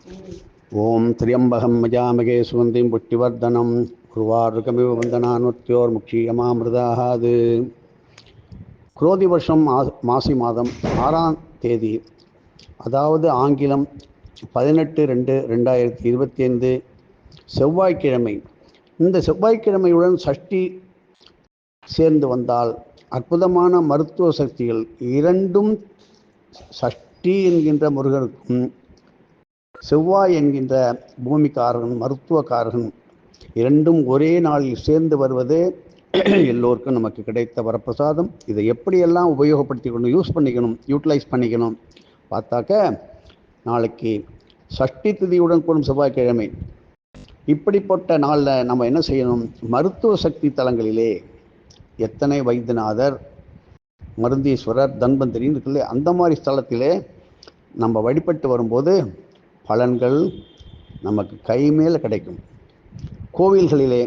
ஓம் திரியம்பகம் மஜாமகே சுகந்திம் புட்டிவர்தனம் குருவாருகமிவ வந்தனானுத்யோர் முக்ஷீயமாமிருதாகாது. குரோதி வருஷம் மாசி மாதம் 6ஆம் தேதி, அதாவது ஆங்கிலம் 18/2/2025 செவ்வாய்க்கிழமை. இந்த செவ்வாய்க்கிழமையுடன் சஷ்டி சேர்ந்து வந்தால் அற்புதமான மருத்துவ சக்திகள் இரண்டும், சஷ்டி என்கின்ற முருகனுக்கும் செவ்வாய் என்கின்ற பூமிக்காரன் மருத்துவக்காரன் இரண்டும் ஒரே நாளில் சேர்ந்து வருவது எல்லோருக்கும் நமக்கு கிடைத்த வரப்பிரசாதம். இதை எப்படியெல்லாம் உபயோகப்படுத்திக்கணும், யூட்டிலைஸ் பண்ணிக்கணும் பார்த்தாக்க, நாளைக்கு சஷ்டி திதியுடன் கூடும் செவ்வாய்க்கிழமை. இப்படிப்பட்ட நாளில் நம்ம என்ன செய்யணும்? மருத்துவ சக்தி தலங்களிலே எத்தனை வைத்தியநாதர், மருந்தீஸ்வரர், தன்வந்திரின்னு இருக்குல்ல, அந்த மாதிரி ஸ்தலத்திலே நம்ம வழிபட்டு வரும்போது பலன்கள் நமக்கு கை மேலே கிடைக்கும். கோவில்களிலே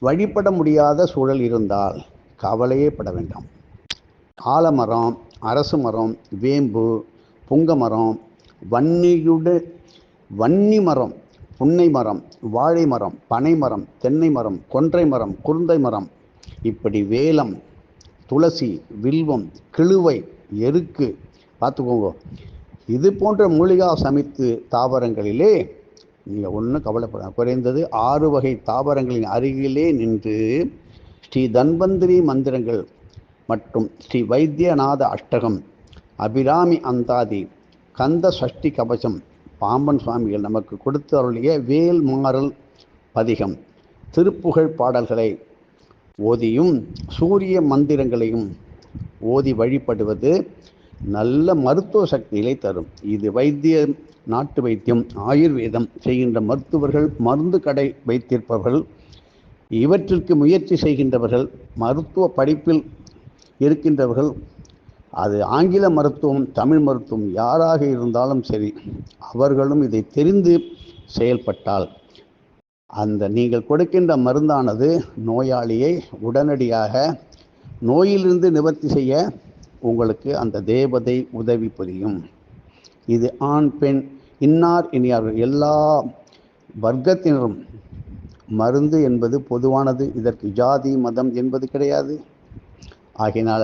வழிபட முடியாத சூழல் இருந்தால் கவலையே பட வேண்டாம். ஆலமரம், அரசு மரம், வேம்பு, புங்க மரம், வன்னி மரம், புன்னை மரம், வாழை மரம், பனை மரம், தென்னை மரம், கொன்றை மரம், குருந்தை மரம், இப்படி வேலம், துளசி, வில்வம், கிழுவை, எருக்கு, பார்த்துக்கோங்க. இது போன்ற மூலிகா சமைத்து தாவரங்களிலே நீங்கள் ஒன்றும் கவலைப்பட, குறைந்தது 6 வகை தாவரங்களின் அருகிலே நின்று ஸ்ரீ தன்வந்திரி மந்திரங்கள் மற்றும் ஸ்ரீ வைத்தியநாத அஷ்டகம், அபிராமி அந்தாதி, கந்த சஷ்டி கவசம், பாம்பன் சுவாமிகள் நமக்கு கொடுத்து அருளிய வேல் மாறல் பதிகம், திருப்புகழ் பாடல்களை ஓதியும் சூரிய மந்திரங்களையும் ஓதி வழிபடுவது நல்ல மருத்துவ சக்திகளை தரும். இது நாட்டு வைத்தியம், ஆயுர்வேதம் செய்கின்ற மருத்துவர்கள், மருந்து கடை வைத்திருப்பவர்கள், இவற்றிற்கு முயற்சி செய்கின்றவர்கள், மருத்துவ படிப்பில் இருக்கின்றவர்கள், அது ஆங்கில மருத்துவம், தமிழ் மருத்துவம் யாராக இருந்தாலும் சரி, அவர்களும் இதை தெரிந்து செயல்பட்டால் அந்த நீங்கள் கொடுக்கின்ற மருந்தானது நோயாளியை உடனடியாக நோயிலிருந்து நிவர்த்தி செய்ய உங்களுக்கு அந்த தேவதை உதவி புரியும். இது ஆண் பெண் இன்னார் இனியார்கள் எல்லா வர்க்கத்தினரும். மருந்து என்பது பொதுவானது, இதற்கு ஜாதி மதம் என்பது கிடையாது. ஆகையினால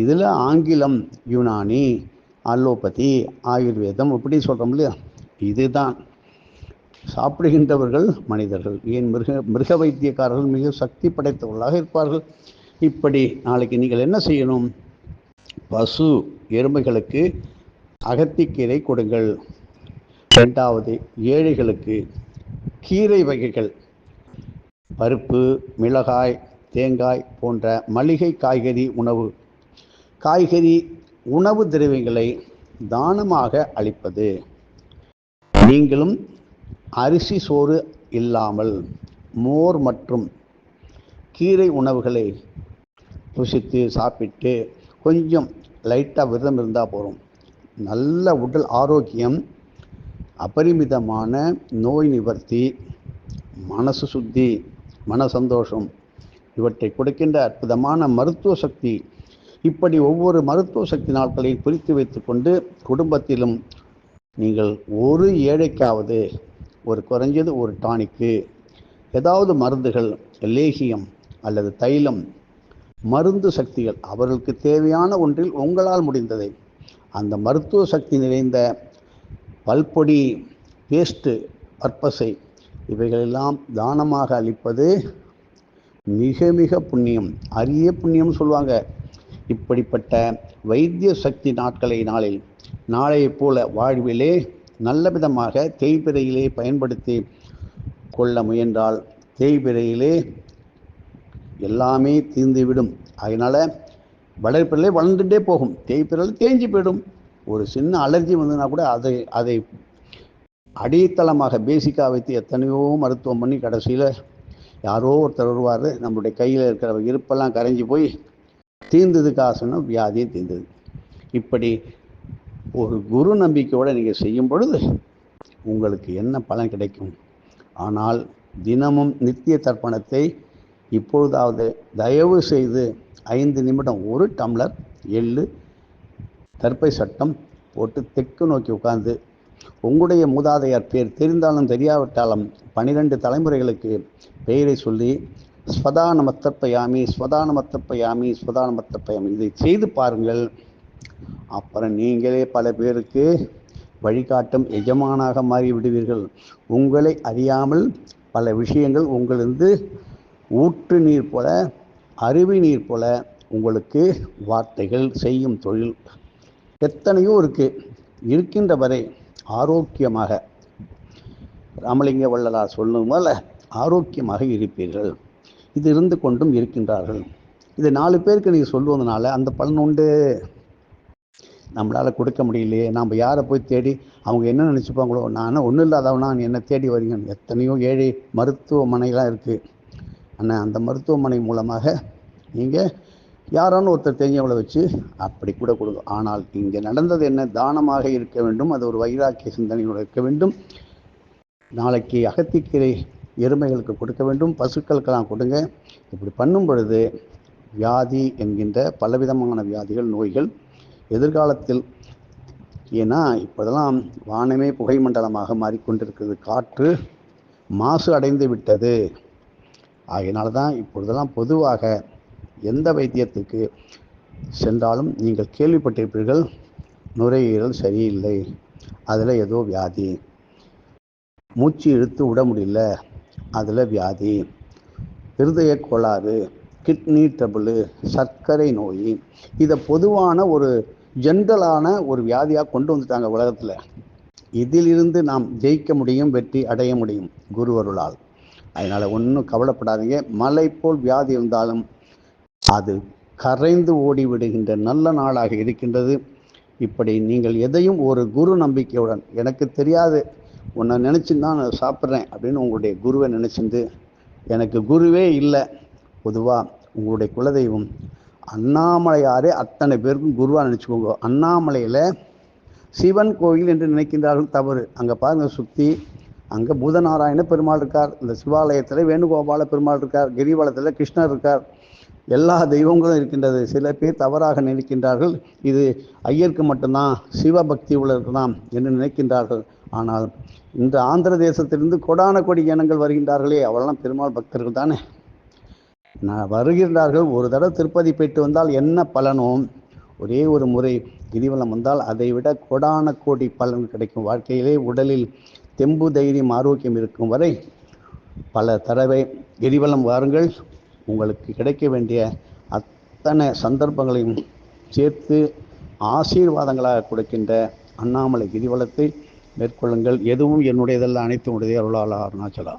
இதில் ஆங்கிலம், யுனானி, அலோபதி, ஆயுர்வேதம் இப்படி சொல்கிறோம் இல்லையா, இதுதான். சாப்பிடுகின்றவர்கள் மனிதர்கள், ஏன் மிருக வைத்தியக்காரர்கள் மிக சக்தி படைத்தவர்களாக இருப்பார்கள். இப்படி நாளைக்கு நீங்கள் என்ன செய்யணும்? பசு எருமைகளுக்கு அகத்திக்கீரை கொடுங்கள். 2வது, ஏழைகளுக்கு கீரை வகைகள், பருப்பு, மிளகாய், தேங்காய் போன்ற மளிகை காய்கறி உணவு திரவியங்களை தானமாக அளிப்பது. நீங்களும் அரிசி சோறு இல்லாமல் மோர் மற்றும் கீரை உணவுகளை ருசித்து சாப்பிட்டு கொஞ்சம் லைட்டாக விரதம் இருந்தால் போகிறோம். நல்ல உடல் ஆரோக்கியம், அபரிமிதமான நோய் நிவர்த்தி, மனசு சுத்தி, மன சந்தோஷம், இவற்றை கொடுக்கின்ற அற்புதமான மருத்துவ சக்தி. இப்படி ஒவ்வொரு மருத்துவ சக்தி நாட்களையும் குறித்து வைத்து கொண்டு குடும்பத்திலும் நீங்கள் ஒரு ஏழைக்காவது குறைஞ்சது ஒரு டானிக்கு, ஏதாவது மருந்துகள், லேகியம் அல்லது தைலம், மருந்து சக்திகள், அவர்களுக்கு தேவையான ஒன்றில் உங்களால் முடிந்ததை அந்த மருத்துவ சக்தி நிறைந்த பல்பொடி, பேஸ்ட்டு, பற்பசை இவைகளெல்லாம் தானமாக அளிப்பது மிக மிக புண்ணியம், அரிய புண்ணியம் சொல்லுவாங்க. இப்படிப்பட்ட வைத்திய சக்தி நாளில் நாளையை போல வாழ்விலே நல்ல விதமாக தேய்பிறையிலே பயன்படுத்தி கொள்ள முயன்றால் தேய்பிறையிலே எல்லாமே தீர்ந்துவிடும். அதனால் வளர்ப்பிலே வளர்ந்துட்டே போகும், தேய்பிறையில் தேஞ்சு போயிடும். ஒரு சின்ன அலர்ஜி வந்ததுன்னா கூட அதை அடித்தளமாக பேசிக்காக வைத்து எத்தனையோ மருத்துவம் பண்ணி கடைசியில் யாரோ ஒருத்தர் வருவார், நம்மளுடைய கையில் இருக்கிற இருப்பெல்லாம் கரைஞ்சி போய் தீர்ந்தது காசுன்னா வியாதியும் தீர்ந்தது. இப்படி ஒரு குரு நம்பிக்கையோடு நீங்கள் செய்யும் பொழுது உங்களுக்கு என்ன பலன் கிடைக்கும்? ஆனால் தினமும் நித்திய தர்ப்பணத்தை இப்பொழுதாவது தயவு செய்து 5 நிமிடம் 1 டம்ளர் எள்ளு, தர்ப்பை சட்டம் போட்டு தெற்கு நோக்கி உட்கார்ந்து உங்களுடைய மூதாதையார் பேர் தெரிந்தாலும் தெரியாவிட்டாலும் 12 தலைமுறைகளுக்கு பெயரை சொல்லி ஸ்வதானமத்தப்பயாமி ஸ்வதானமத்தப்பயாமி ஸ்வதானமத்தப்பயாமி இதை செய்து பாருங்கள். அப்புறம் நீங்களே பல பேருக்கு வழிகாட்டும் எஜமானாக மாறிவிடுவீர்கள். உங்களை அறியாமல் பல விஷயங்கள் உங்களிருந்து ஊற்று நீர் போல, அருவி நீர் போல உங்களுக்கு வார்த்தைகள், செய்யும் தொழில் எத்தனையோ இருக்கின்ற வரை ஆரோக்கியமாக, ராமலிங்க வள்ளலார் சொல்லும் போல ஆரோக்கியமாக இருப்பீர்கள். இது இருந்து கொண்டும் இருக்கின்றார்கள். இது 4 பேருக்கு நீங்கள் சொல்வதனால அந்த பலன் உண்டு. நம்மளால் கொடுக்க முடியலையே, நாம் யாரை போய் தேடி அவங்க என்ன நினச்சிப்பாங்களோ, நான் ஒன்றும் இல்லாதவனா நீ என்ன தேடி வரீங்க. எத்தனையோ ஏழை மருத்துவமனைலாம் இருக்குது. ஆனால் அந்த மருத்துவமனை மூலமாக நீங்கள் யாரானு ஒருத்தர் தெரிஞ்சவங்களை வச்சு அப்படி கூட கொடுங்க. ஆனால் இங்கே நடந்தது என்ன? தானமாக இருக்க வேண்டும். அது ஒரு வைராக்கிய சிந்தனையோடு இருக்க வேண்டும். நாளைக்கு அகத்திக்கீரை எருமைகளுக்கு கொடுக்க வேண்டும், பசுக்களுக்கெல்லாம் கொடுங்க. இப்படி பண்ணும் பொழுது வியாதி என்கின்ற பலவிதமான வியாதிகள், நோய்கள் எதிர்காலத்தில், ஏன்னா இப்போதெல்லாம் வானமே புகை மண்டலமாக மாறிக்கொண்டிருக்கிறது, காற்று மாசு அடைந்து விட்டது. ஆகையினால தான் இப்பொழுதெல்லாம் பொதுவாக எந்த வைத்தியத்துக்கு சென்றாலும் நீங்கள் கேள்விப்பட்டிருப்பீர்கள், நுரையீரல் சரியில்லை, அதில் ஏதோ வியாதி, மூச்சு இழுத்து விட முடியல, அதில் வியாதி, இருதய கோளாறு, கிட்னி ட்ரபிள், சர்க்கரை நோய், இதை பொதுவான ஒரு ஜென்ரலான ஒரு வியாதியாக கொண்டு வந்துட்டாங்க உலகத்தில். இதிலிருந்து நாம் ஜெயிக்க முடியும், வெற்றி அடைய முடியும் குருவருளால். அதனால் ஒன்றும் கவலைப்படாதீங்க. மலை போல் வியாதி இருந்தாலும் அது கரைந்து ஓடிவிடுகின்ற நல்ல நாளாக இருக்கின்றது. இப்படி நீங்கள் எதையும் ஒரு குரு நம்பிக்கையுடன், எனக்கு தெரியாது, உன்னை நினச்சின்னு தான் நான் சாப்பிட்றேன் அப்படின்னு உங்களுடைய குருவை நினச்சிருந்து, எனக்கு குருவே இல்லை, பொதுவாக உங்களுடைய குலதெய்வம் அண்ணாமலையாரே அத்தனை பேருக்கும் குருவாக நினச்சிக்கோங்க. அண்ணாமலையில் சிவன் கோயில் என்று நினைக்கின்றார்கள், தவறு. அங்கே பாருங்கள், சுற்றி அங்கே பூதநாராயண பெருமாள் இருக்கார், இந்த சிவாலயத்தில் வேணுகோபால பெருமாள் இருக்கார், கிரிவலத்தில் கிருஷ்ணர் இருக்கார், எல்லா தெய்வங்களும் இருக்கின்றது. சில பேர் தவறாக நினைக்கின்றார்கள், இது ஐயருக்கு மட்டும்தான், சிவபக்தி உள்ளவருக்கு தான் என்று நினைக்கின்றார்கள். ஆனால் இந்த ஆந்திர தேசத்திலிருந்து கொடான கொடி ஜனங்கள் வருகின்றார்களே, அவரெல்லாம் பெருமாள் பக்தர்கள் தானே, வருகின்றார்கள். ஒரு தடவை திருப்பதி போயிட்டு வந்தால் என்ன பலனோ, ஒரே ஒரு முறை கிரிவலம் வந்தால் அதை விட கொடான கோடி பலன் கிடைக்கும். வாழ்க்கையிலே உடலில் தெம்பு, தைரியம், ஆரோக்கியம் இருக்கும் வரை பல தடவை கிரிவலம் வாருங்கள். உங்களுக்கு கிடைக்க வேண்டிய அத்தனை சந்தர்ப்பங்களையும் சேர்த்து ஆசீர்வாதங்களாக கொடுக்கின்ற அண்ணாமலை கிரிவலத்தை மேற்கொள்ளுங்கள். எதுவும் என்னுடையதல்ல, அனைத்தும் உடைய அருளாளா அருணாச்சலா.